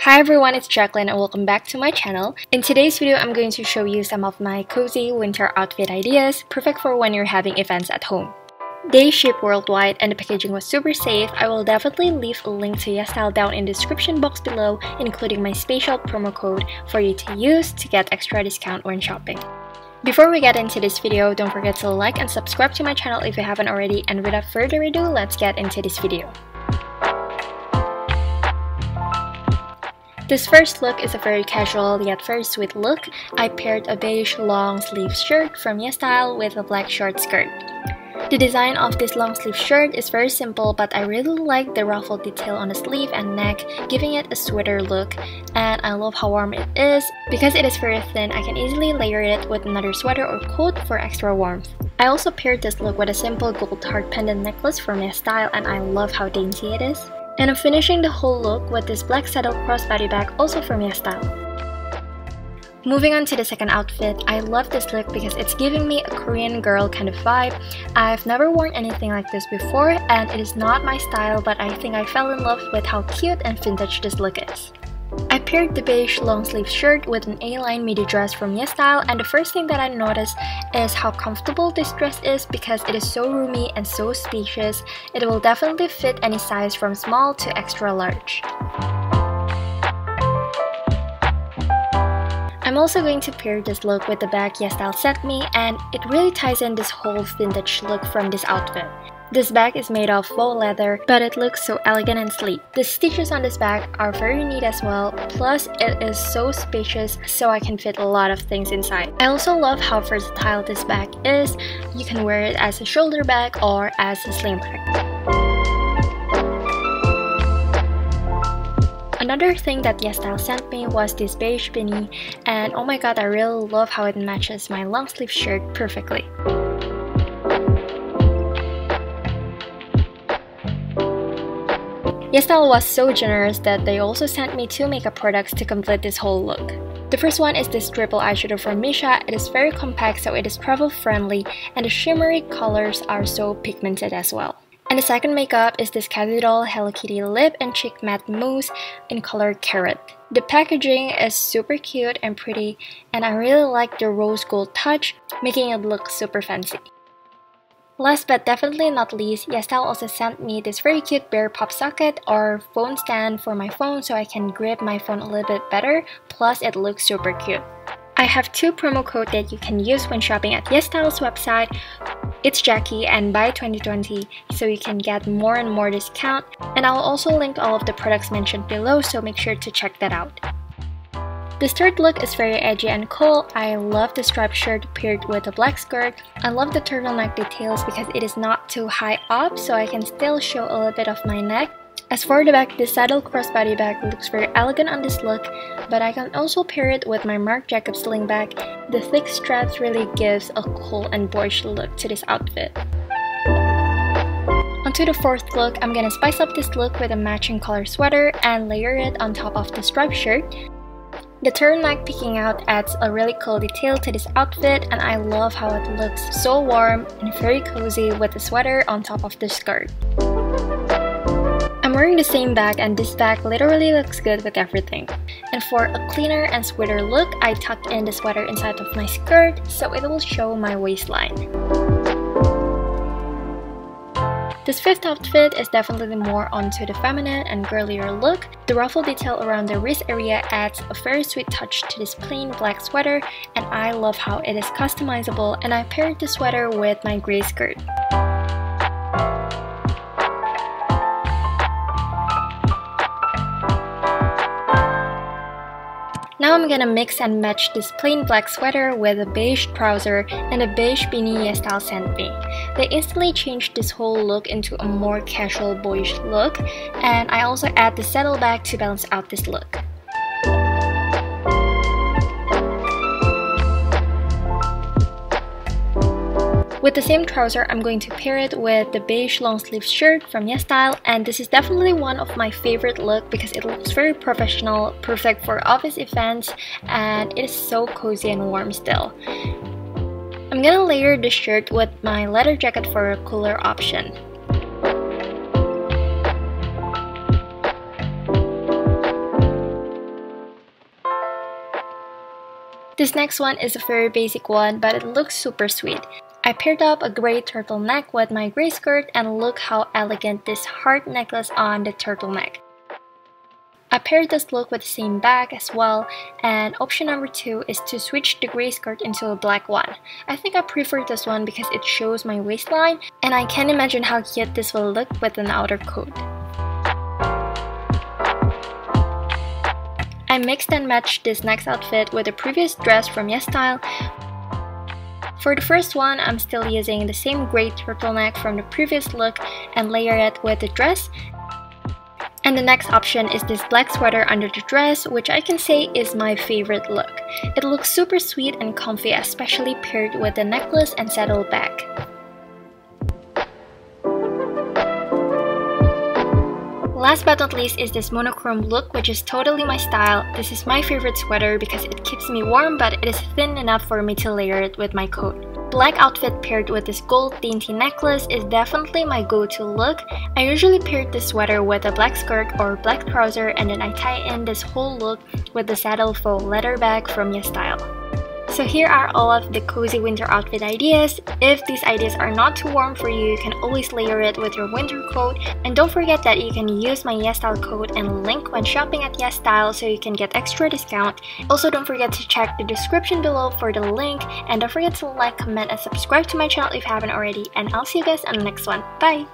Hi everyone, it's Jacqueline and welcome back to my channel. In today's video, I'm going to show you some of my cozy winter outfit ideas, perfect for when you're having events at home. They ship worldwide and the packaging was super safe. I will definitely leave a link to YesStyle down in the description box below, including my special promo code for you to use to get extra discount when shopping. Before we get into this video, don't forget to like and subscribe to my channel if you haven't already, and without further ado, let's get into this video. This first look is a very casual yet very sweet look. I paired a beige long sleeve shirt from YesStyle with a black short skirt. The design of this long sleeve shirt is very simple, but I really like the ruffled detail on the sleeve and neck, giving it a sweater look, and I love how warm it is. Because it is very thin, I can easily layer it with another sweater or coat for extra warmth. I also paired this look with a simple gold heart pendant necklace from YesStyle, and I love how dainty it is. And I'm finishing the whole look with this black saddle crossbody bag, also from YesStyle. Moving on to the second outfit, I love this look because it's giving me a Korean girl kind of vibe. I've never worn anything like this before and it is not my style, but I think I fell in love with how cute and vintage this look is. I paired the beige long sleeve shirt with an A-line midi dress from YesStyle, and the first thing that I noticed is how comfortable this dress is because it is so roomy and so spacious. It will definitely fit any size from small to extra large. I'm also going to pair this look with the bag YesStyle sent me, and it really ties in this whole vintage look from this outfit. This bag is made of faux leather, but it looks so elegant and sleek. The stitches on this bag are very neat as well, plus it is so spacious so I can fit a lot of things inside. I also love how versatile this bag is. You can wear it as a shoulder bag or as a sling bag. Another thing that YesStyle sent me was this beige beanie, and oh my god, I really love how it matches my long sleeve shirt perfectly. YesStyle was so generous that they also sent me 2 makeup products to complete this whole look. The first one is this triple eyeshadow from Missha. It is very compact, so it is travel friendly, and the shimmery colors are so pigmented as well. And the second makeup is this Cathydoll Hello Kitty lip and cheek matte mousse in color Carrot. The packaging is super cute and pretty, and I really like the rose gold touch, making it look super fancy. Last but definitely not least, YesStyle also sent me this very cute bear pop socket or phone stand for my phone so I can grip my phone a little bit better, plus it looks super cute. I have 2 promo codes that you can use when shopping at YesStyle's website. It's Jackie and Buy 2020, so you can get more and more discount, and I'll also link all of the products mentioned below, so make sure to check that out. This third look is very edgy and cool. I love the striped shirt paired with a black skirt. I love the turtleneck details because it is not too high up, so I can still show a little bit of my neck. As for the back, this saddle crossbody bag looks very elegant on this look, but I can also pair it with my Marc Jacobs sling bag. The thick straps really gives a cool and boyish look to this outfit. Onto the fourth look, I'm gonna spice up this look with a matching color sweater and layer it on top of the striped shirt. The turtleneck peeking out adds a really cool detail to this outfit, and I love how it looks so warm and very cozy with the sweater on top of the skirt. I'm wearing the same bag, and this bag literally looks good with everything. And for a cleaner and sweater look, I tucked in the sweater inside of my skirt so it will show my waistline. This fifth outfit is definitely more onto the feminine and girlier look. The ruffle detail around the wrist area adds a very sweet touch to this plain black sweater, and I love how it is customizable, and I paired the sweater with my gray skirt. Now I'm gonna mix and match this plain black sweater with a beige trouser and a beige beanie YesStyle sent me. They instantly changed this whole look into a more casual boyish look, and I also add the saddle bag to balance out this look. With the same trouser, I'm going to pair it with the beige long sleeve shirt from YesStyle, and this is definitely one of my favorite looks because it looks very professional, perfect for office events, and it is so cozy and warm still. I'm gonna layer the shirt with my leather jacket for a cooler option. This next one is a very basic one, but it looks super sweet. I paired up a gray turtleneck with my gray skirt, and look how elegant this heart necklace on the turtleneck. I paired this look with the same bag as well, and option number 2 is to switch the gray skirt into a black one. I think I prefer this one because it shows my waistline, and I can imagine how cute this will look with an outer coat. I mixed and matched this next outfit with the previous dress from YesStyle. For the first one, I'm still using the same gray turtleneck from the previous look and layer it with the dress. And the next option is this black sweater under the dress, which I can say is my favorite look. It looks super sweet and comfy, especially paired with the necklace and saddle bag. Last but not least is this monochrome look, which is totally my style. This is my favorite sweater because it keeps me warm, but it is thin enough for me to layer it with my coat. Black outfit paired with this gold dainty necklace is definitely my go-to look. I usually pair this sweater with a black skirt or black trouser, and then I tie in this whole look with the saddle faux leather bag from YesStyle. So here are all of the cozy winter outfit ideas. If these ideas are not too warm for you, you can always layer it with your winter coat. And don't forget that you can use my YesStyle code and link when shopping at YesStyle so you can get extra discount. Also, don't forget to check the description below for the link. And don't forget to like, comment, and subscribe to my channel if you haven't already. And I'll see you guys on the next one. Bye!